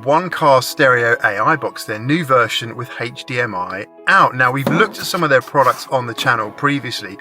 One Car Stereo AI box, their new version with HDMI out. Now, we've looked at some of their products on the channel previously,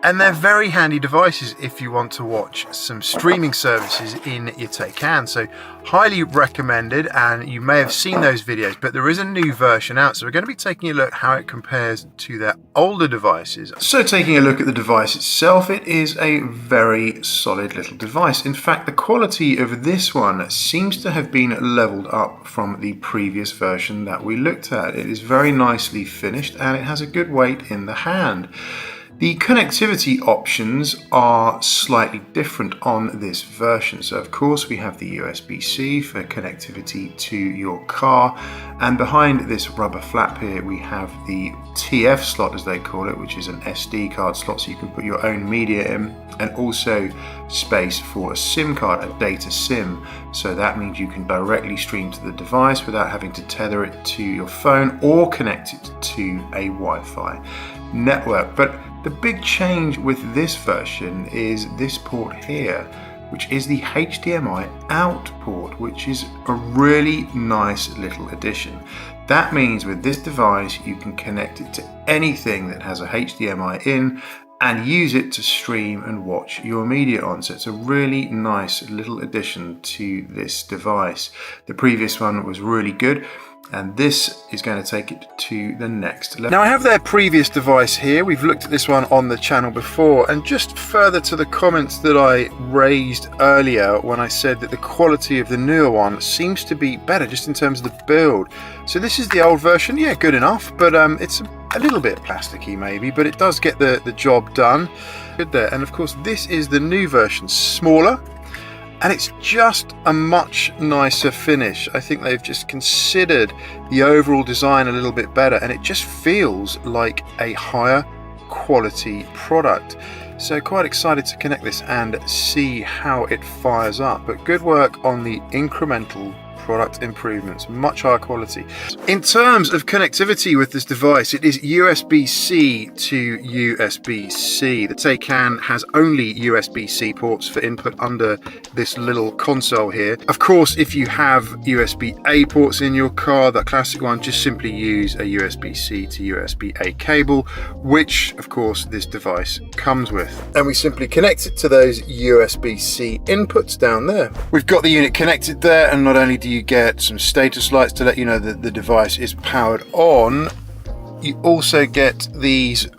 and they're very handy devices if you want to watch some streaming services in your Taycan. So highly recommended, and you may have seen those videos, but there is a new version out. So we're going to be taking a look how it compares to their older devices. So taking a look at the device itself, it is a very solid little device. In fact, the quality of this one seems to have been leveled up from the previous version that we looked at. It is very nicely finished and it has a good weight in the hand. The connectivity options are slightly different on this version. So of course we have the USB-C for connectivity to your car, and behind this rubber flap here we have the TF slot, as they call it, which is an SD card slot so you can put your own media in, and also space for a SIM card, a data SIM. So that means you can directly stream to the device without having to tether it to your phone or connect it to a Wi-Fi network. But the big change with this version is this port here, which is the HDMI out port, which is a really nice little addition. That means with this device you can connect it to anything that has a HDMI in and use it to stream and watch your media on. So it's a really nice little addition to this device. The previous one was really good, and this is going to take it to the next level. Now, I have their previous device here. We've looked at this one on the channel before, and just further to the comments that I raised earlier when I said that the quality of the newer one seems to be better just in terms of the build. So this is the old version. Yeah, good enough, but it's a little bit plasticky maybe, but it does get the job done. Good there. And of course this is the new version, smaller, and it's just a much nicer finish. I think they've just considered the overall design a little bit better, and it just feels like a higher quality product. So quite excited to connect this and see how it fires up. But good work on the incremental product improvements, much higher quality. In terms of connectivity with this device, it is USB-C to USB-C. The Taycan has only USB-C ports for input under this little console here. Of course, if you have USB-A ports in your car, that classic one, just simply use a USB-C to USB-A cable, which of course this device comes with. And we simply connect it to those USB-C inputs down there. We've got the unit connected there, and not only do you get some status lights to let you know that the device is powered on, you also get these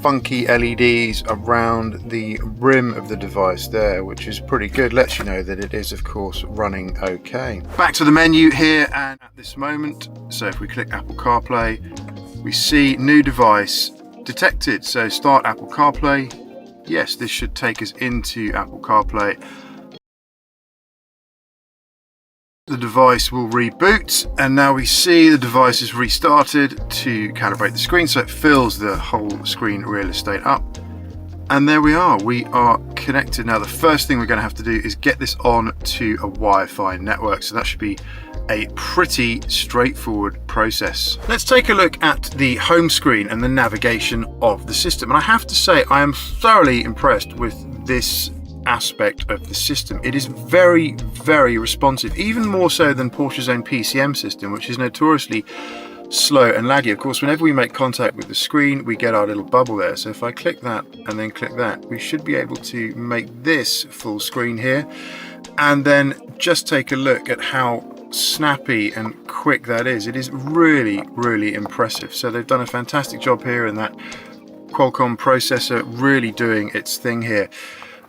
funky LEDs around the rim of the device there, which is pretty good, lets you know that it is of course running okay. Back to the menu here, and at this moment, so if we click Apple CarPlay, we see new device detected. So start Apple CarPlay. Yes, this should take us into Apple CarPlay. The device will reboot, and now we see the device is restarted to calibrate the screen, so it fills the whole screen real estate up. And there we are connected. Now the first thing we're going to have to do is get this on to a Wi-Fi network, so that should be a pretty straightforward process. Let's take a look at the home screen and the navigation of the system, and I have to say I am thoroughly impressed with this aspect of the system. It is very, very responsive, even more so than Porsche's own PCM system, which is notoriously slow and laggy. Of course, whenever we make contact with the screen, we get our little bubble there. So if I click that and then click that, we should be able to make this full screen here, and then just take a look at how snappy and quick that is. It is really, really impressive. So they've done a fantastic job here, and that Qualcomm processor really doing its thing here.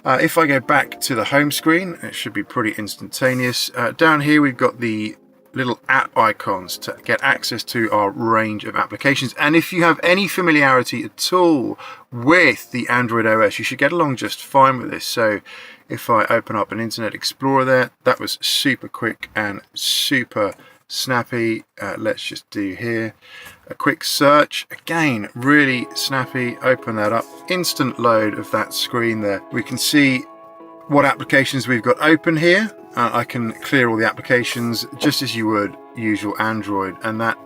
If I go back to the home screen, it should be pretty instantaneous. Down here we've got the little app icons to get access to our range of applications. And if you have any familiarity at all with the Android OS, you should get along just fine with this. So if I open up an Internet Explorer there, that was super quick and super snappy. Let's just do here a quick search, again really snappy. Open that up, instant load of that screen there. We can see what applications we've got open here. I can clear all the applications just as you would usual Android, and that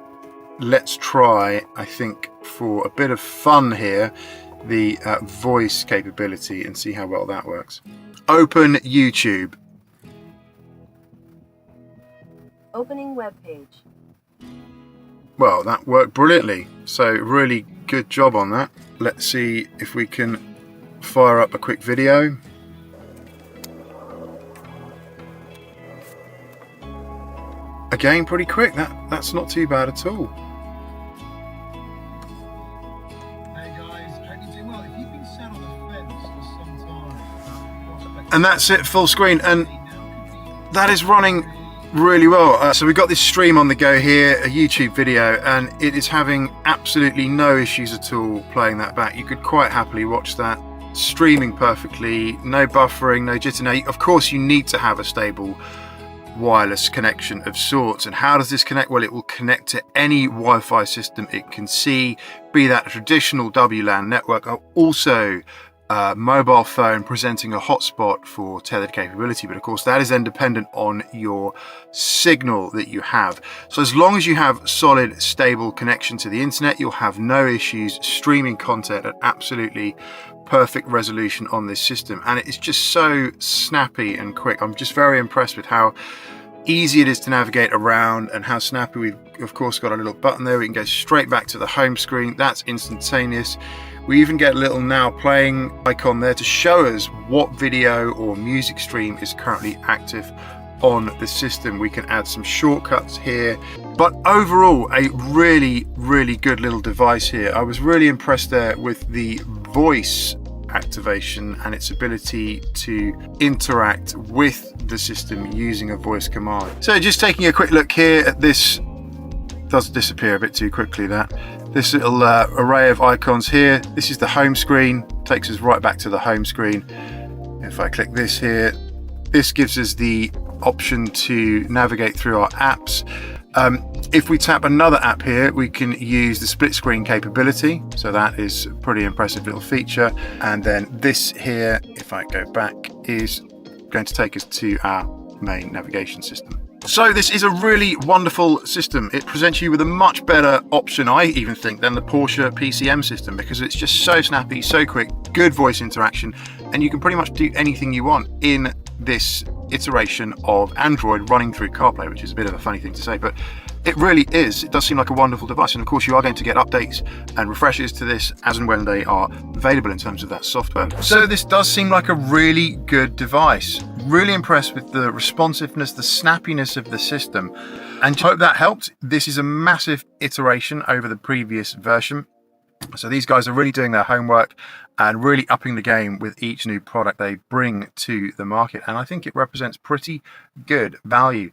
let's try, I think, for a bit of fun here, the voice capability and see how well that works. Open YouTube. Opening web page. Well, that worked brilliantly. So really good job on that. Let's see if we can fire up a quick video. Again, pretty quick. That's not too bad at all. Hey guys, hope you're doing well. If you've been sat on the fence for some time, And that's it, full screen, and that is running really well. So we've got this stream on the go here, a YouTube video, and it is having absolutely no issues at all playing that back. You could quite happily watch that streaming perfectly, no buffering, no jitter. Now, of course, you need to have a stable wireless connection of sorts. And how does this connect? Well, it will connect to any Wi-Fi system it can see, be that a traditional WLAN network, or also mobile phone presenting a hotspot for tethered capability. But of course, that is then dependent on your signal that you have. So as long as you have solid, stable connection to the internet, you'll have no issues streaming content at absolutely perfect resolution on this system. And it is just so snappy and quick. I'm just very impressed with how easy it is to navigate around and how snappy. We've of course got a little button there. We can go straight back to the home screen. That's instantaneous. We even get a little now playing icon there to show us what video or music stream is currently active on the system. We can add some shortcuts here, but overall a really good little device here. I was really impressed there with the voice activation and its ability to interact with the system using a voice command. So just taking a quick look here at this, does disappear a bit too quickly, that this little array of icons here. This is the home screen, takes us right back to the home screen. If I click this here, this gives us the option to navigate through our apps. If we tap another app here, we can use the split screen capability. So that is a pretty impressive little feature. And then this here, if I go back, is going to take us to our main navigation system. So this is a really wonderful system. It presents you with a much better option, I even think, than the Porsche PCM system, because it's just so snappy, so quick, good voice interaction, and you can pretty much do anything you want in this iteration of Android running through CarPlay, which is a bit of a funny thing to say, but it really is. It does seem like a wonderful device, and of course you are going to get updates and refreshes to this as and when they are available in terms of that software. So this does seem like a really good device. Really impressed with the responsiveness, the snappiness of the system, and hope that helped. This is a massive iteration over the previous version. So these guys are really doing their homework and really upping the game with each new product they bring to the market. And I think it represents pretty good value.